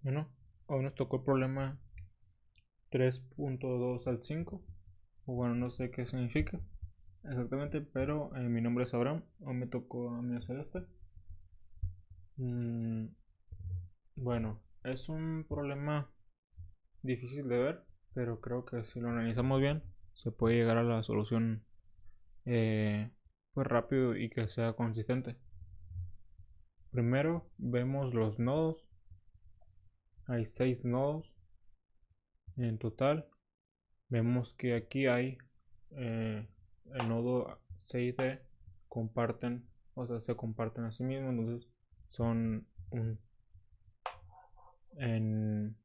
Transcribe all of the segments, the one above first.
Bueno, hoy nos tocó el problema 3.2 al 5. O bueno, no sé qué significa exactamente, pero mi nombre es Abraham. Hoy me tocó a mí hacer este. Mm, bueno, es un problema difícil de ver, pero creo que si lo analizamos bien, se puede llegar a la solución pues rápido y que sea consistente. Primero vemos los nodos. Hay 6 nodos en total. Vemos que aquí hay eh, el nodo C y D comparten, o sea, se comparten a sí mismos, entonces son en,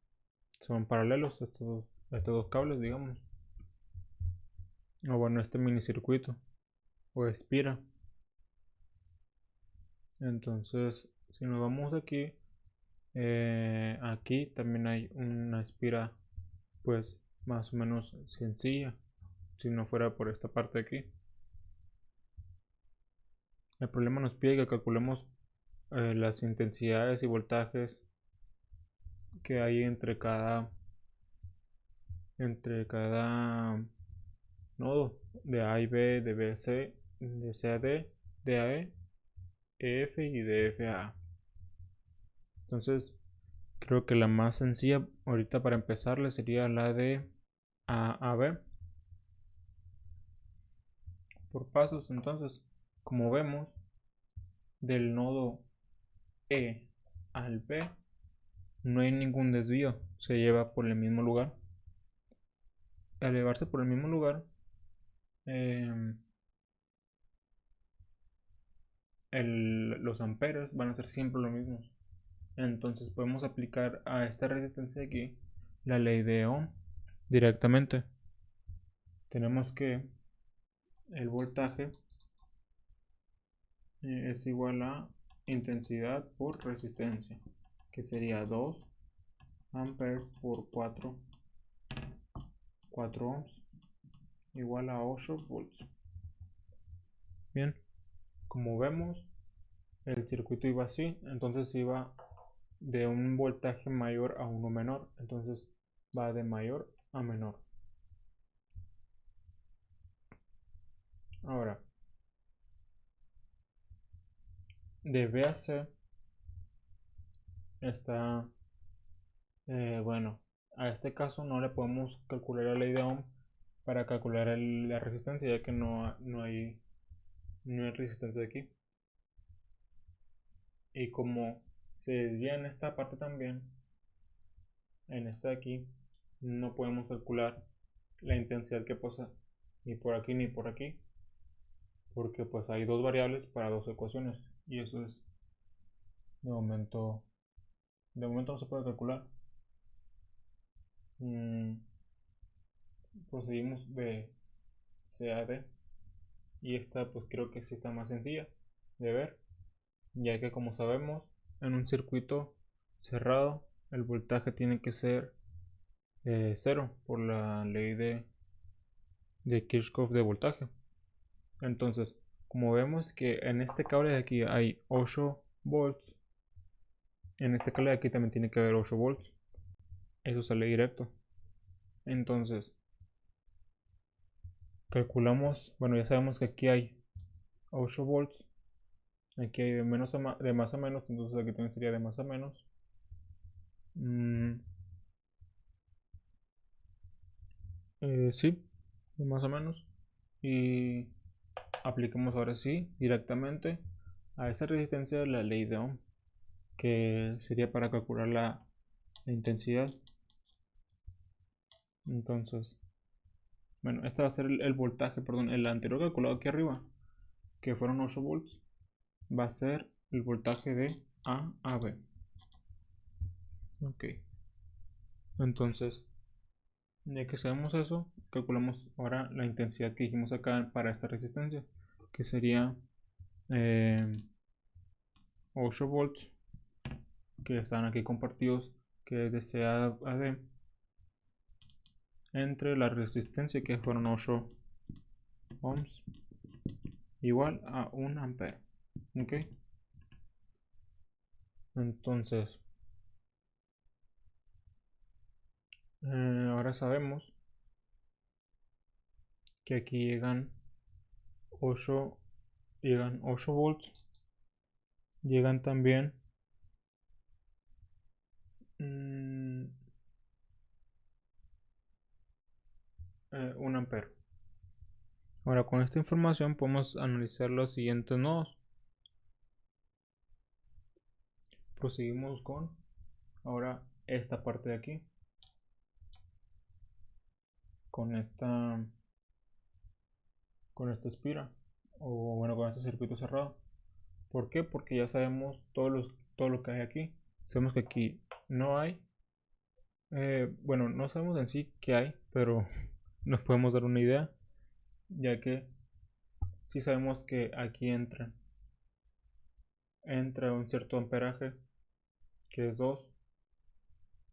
son paralelos estos dos cables, digamos. O bueno, este minicircuito o espira. Entonces, si nos vamos aquí, aquí también hay una espira, pues más o menos sencilla, si no fuera por esta parte de aquí. El problema nos pide que calculemos las intensidades y voltajes que hay entre cada nodo de A y B, de B a C, de C a D, de A E, EF y de F a A. Entonces, creo que la más sencilla ahorita para empezarle sería la de A a B. Por pasos, entonces, como vemos, del nodo E al B no hay ningún desvío, se lleva por el mismo lugar. Al elevarse por el mismo lugar, eh, los amperes van a ser siempre los mismos. Entonces podemos aplicar a esta resistencia de aquí la ley de Ohm directamente. Tenemos que el voltaje es igual a intensidad por resistencia, que sería 2 amperes por 4 ohms igual a 8 volts. Bien, como vemos, el circuito iba así, entonces iba de un voltaje mayor a uno menor, entonces va de mayor a menor. Ahora, de B a C está, bueno, a este caso no le podemos calcular la ley de Ohm para calcular la resistencia, ya que no hay resistencia aquí. Y como se desvía en esta parte también, en esta de aquí, no podemos calcular la intensidad que pasa ni por aquí ni por aquí, porque pues hay dos variables para dos ecuaciones y eso es de momento de momento no se puede calcular. Mm, Proseguimos de C a D y esta pues creo que sí está más sencilla de ver, ya que como sabemos en un circuito cerrado el voltaje tiene que ser cero por la ley de Kirchhoff de voltaje. Entonces, como vemos que en este cable de aquí hay 8 volts, en este cable de aquí también tiene que haber 8 volts. Eso sale directo. Entonces, calculamos, bueno, ya sabemos que aquí hay 8 volts, aquí hay de más a menos, entonces aquí también sería de más a menos. Mm, sí, de más o menos. Y aplicamos ahora sí directamente a esa resistencia la ley de Ohm, que sería para calcular la intensidad. Entonces, bueno, este va a ser el voltaje, perdón, el anterior calculado aquí arriba, que fueron 8 volts, va a ser el voltaje de A a B. Ok, entonces, ya que sabemos eso, calculamos ahora la intensidad que dijimos acá para esta resistencia, que sería eh, 8 volts, que están aquí compartidos, que es de C a D, entre la resistencia que fueron 8 ohms, igual a 1 ampere. Ok, entonces Ahora sabemos que aquí llegan 8 volts. Llegan también 1 ampere. Ahora con esta información podemos analizar los siguientes nodos. Proseguimos con ahora esta parte de aquí, con esta espira, o bueno, con este circuito cerrado. ¿Por qué? Porque ya sabemos todo lo que hay aquí. Sabemos que aquí no hay, bueno, no sabemos en sí qué hay, pero nos podemos dar una idea, ya que sí sabemos que aquí entra un cierto amperaje, que es 2.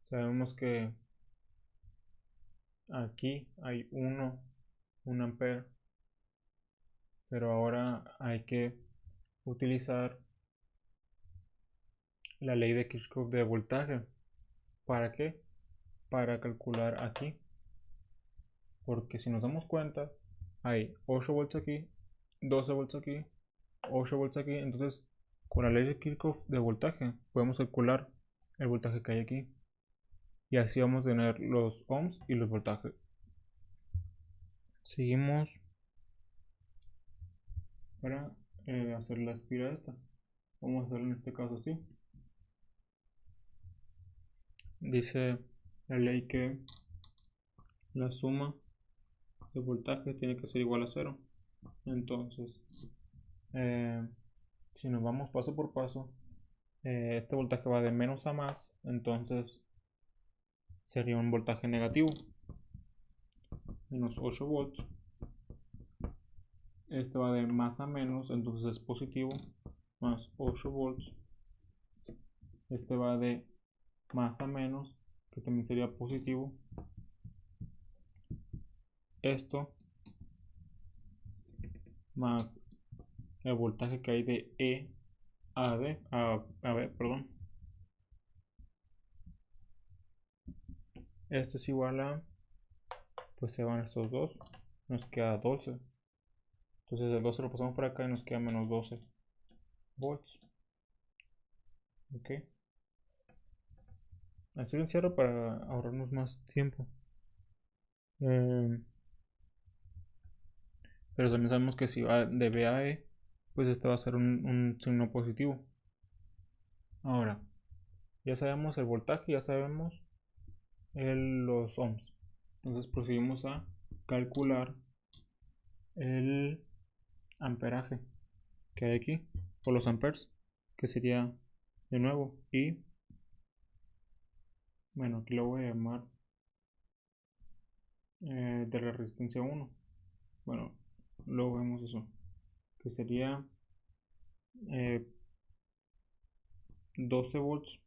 Sabemos que aquí hay 1 ampere, pero ahora hay que utilizar la ley de Kirchhoff de voltaje. ¿Para qué? Para calcular aquí, porque si nos damos cuenta hay 8 volts aquí, 12 volts aquí, 8 volts aquí. Entonces con la ley de Kirchhoff de voltaje podemos calcular el voltaje que hay aquí, y así vamos a tener los ohms y los voltajes. Seguimos para hacer la espira esta. Vamos a hacerlo en este caso así. Dice la ley que la suma de voltaje tiene que ser igual a 0. Entonces si nos vamos paso por paso, este voltaje va de menos a más, entonces sería un voltaje negativo, menos 8 volts. Este va de más a menos, entonces es positivo, más 8 volts. Este va de más a menos, que también sería positivo. Esto más el voltaje que hay de E a D, a B, perdón. Esto es igual a, pues se van estos dos, nos queda 12. Entonces el 12 lo pasamos por acá y nos queda menos 12 volts. Ok. Así lo encierro para ahorrarnos más tiempo. Pero también sabemos que si va de B a E, pues este va a ser un signo positivo. Ahora, ya sabemos el voltaje, ya sabemos los ohms. Entonces procedimos a calcular el amperaje que hay aquí, o los amperes, que sería de nuevo I. Bueno, aquí lo voy a llamar de la resistencia 1. Bueno, luego vemos eso, que sería 12 volts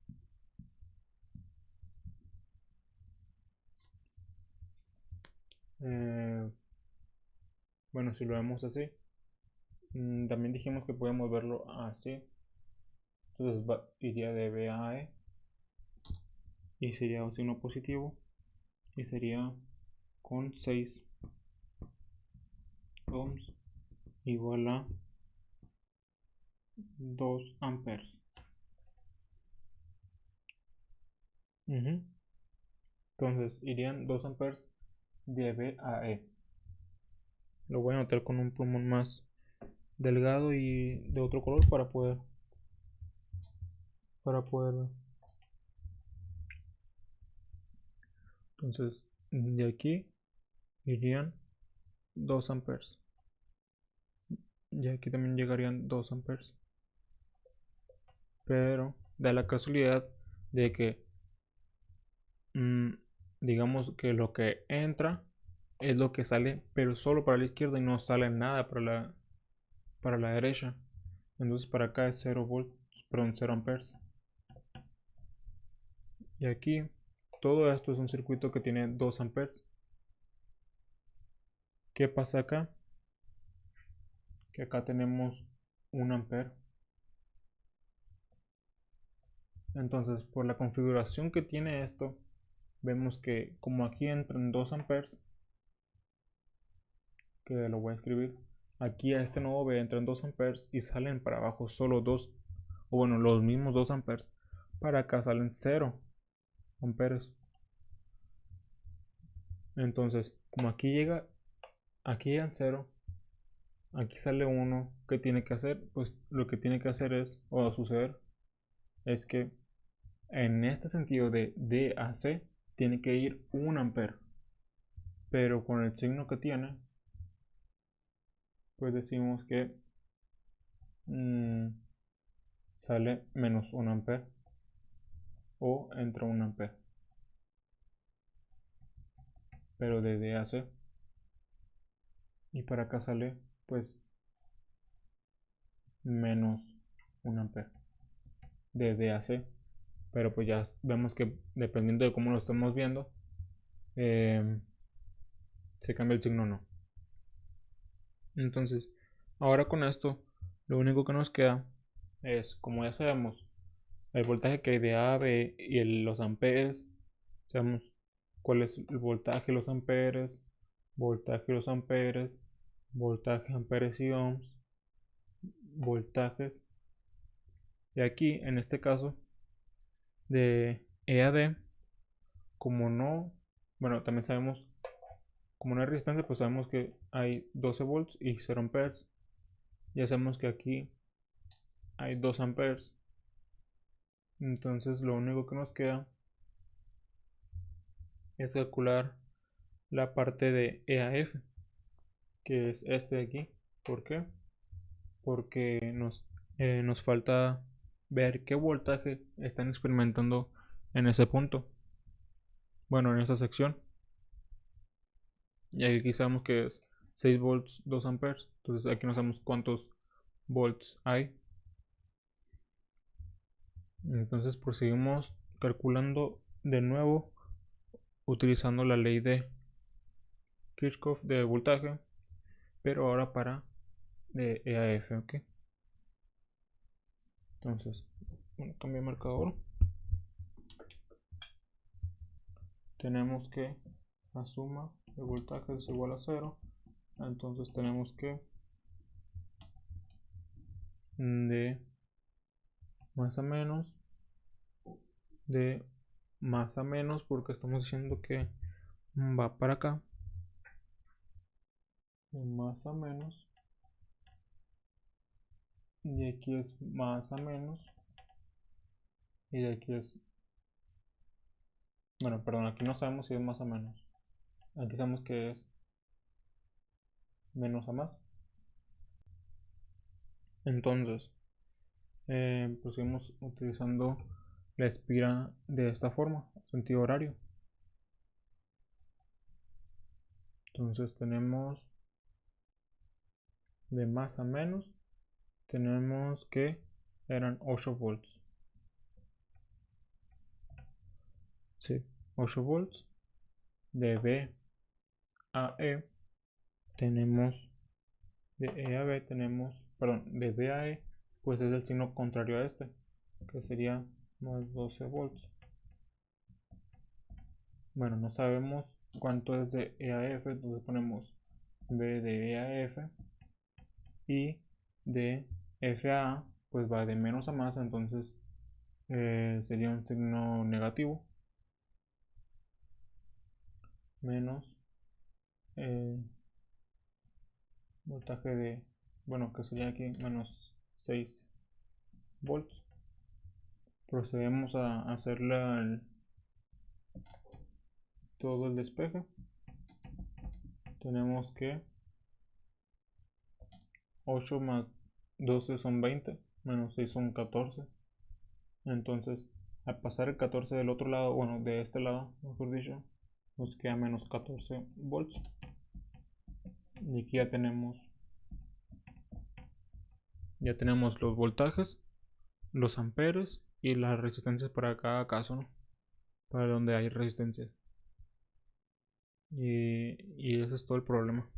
bueno, si lo vemos así, también dijimos que podemos verlo así. Entonces iría de B a E y sería un signo positivo, y sería con 6 ohms igual a 2 amperes. Entonces irían 2 amperes de B a E. Lo voy a anotar con un plumón más delgado y de otro color para poder ver. Entonces de aquí irían 2 amperes, y aquí también llegarían 2 amperes, pero da la casualidad de que digamos que lo que entra es lo que sale, pero solo para la izquierda, y no sale nada para la derecha. Entonces para acá es 0 volts, perdón, 0 amperes. Y aquí todo esto es un circuito que tiene 2 amperes. ¿Qué pasa acá? Que acá tenemos 1 ampere. Entonces por la configuración que tiene esto, vemos que como aquí entran 2 amperes, que lo voy a escribir, aquí a este nodo B entran 2 amperes y salen para abajo solo 2, o bueno, los mismos 2 amperes. Para acá salen 0 amperes. Entonces, como aquí llegan 0, aquí sale 1, ¿qué tiene que hacer? Pues lo que tiene que hacer es, o suceder, es que en este sentido de D a C tiene que ir 1 ampere, pero con el signo que tiene, pues decimos que sale menos 1 ampere o entra 1 ampere, pero de D a C, y para acá sale pues menos 1 ampere de D a C, pero pues ya vemos que dependiendo de cómo lo estamos viendo, se cambia el signo o no. Entonces, ahora con esto, lo único que nos queda es, como ya sabemos, el voltaje que hay de A a B y los amperes, sabemos cuál es el voltaje, los amperes, voltaje, amperes y ohms, voltajes. Y aquí, en este caso, de E a D, como no, bueno, también sabemos, como no hay resistencia, pues sabemos que hay 12 volts y 0 amperes. Ya sabemos que aquí hay 2 amperes. Entonces lo único que nos queda es calcular la parte de E a F, que es este de aquí. ¿Por qué? Porque nos falta ver qué voltaje están experimentando en ese punto. Bueno, en esa sección. Y aquí sabemos que es 6 volts, 2 amperes. Entonces aquí no sabemos cuántos volts hay. Entonces proseguimos calculando de nuevo utilizando la ley de Kirchhoff de voltaje, pero ahora para de E a F, ¿ok? Entonces, bueno, cambio de marcador. Tenemos que la suma de voltaje es igual a 0. Entonces tenemos que de más a menos, de más a menos, porque estamos diciendo que va para acá, de más a menos, y aquí es más a menos, y aquí es, bueno, perdón, aquí no sabemos si es más a menos, aquí sabemos que es menos a más. Entonces pues seguimos utilizando la espira de esta forma, sentido horario. Entonces tenemos de más a menos, tenemos que eran 8 volts. Sí, 8 volts. De B a E tenemos, de E a B tenemos, perdón, de B a E, pues es el signo contrario a este, que sería más 12 volts. Bueno, no sabemos cuánto es de E a F, entonces ponemos B de E a F, y de F a A pues va de menos a más, entonces sería un signo negativo, menos voltaje de, bueno, que sería aquí menos 6 volts. Procedemos a hacerle todo el despeje. Tenemos que 8 más 12 son 20, menos 6 son 14. Entonces, al pasar el 14 del otro lado, bueno, de este lado, mejor dicho, nos queda menos 14 volts. Y aquí ya tenemos los voltajes, los amperes y las resistencias para cada caso, ¿no? Para donde hay resistencia. Y ese es todo el problema.